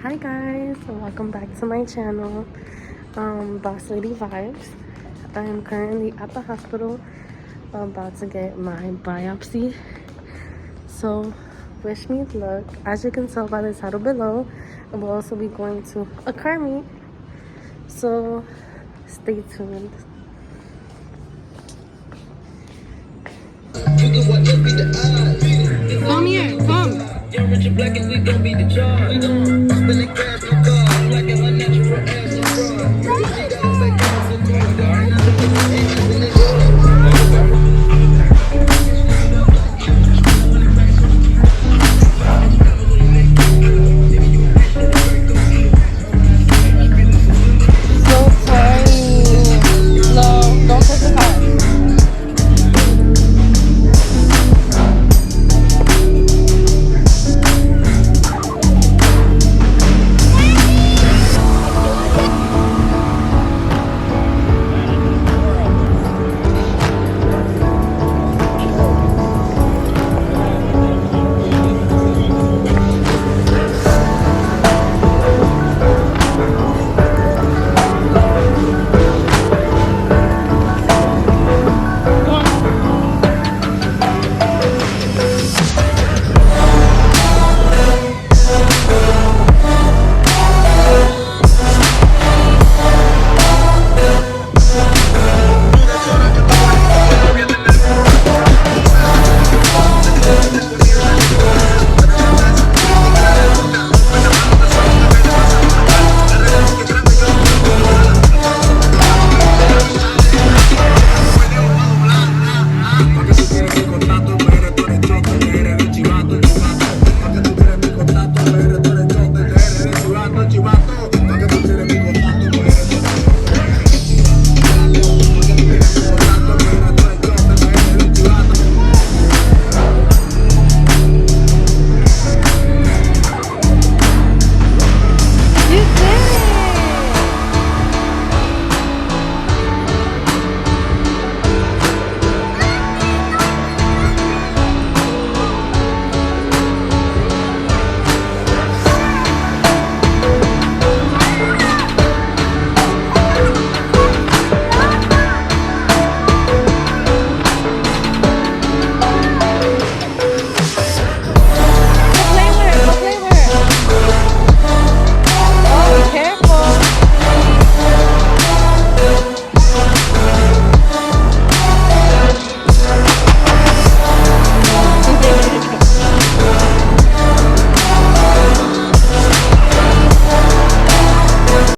Hi guys, welcome back to my channel, Boss Lady Vibes. I am currently at the hospital about to get my biopsy, so wish me luck. As you can tell by the title below, I will also be going to a car meet, so stay tuned. Come here, come.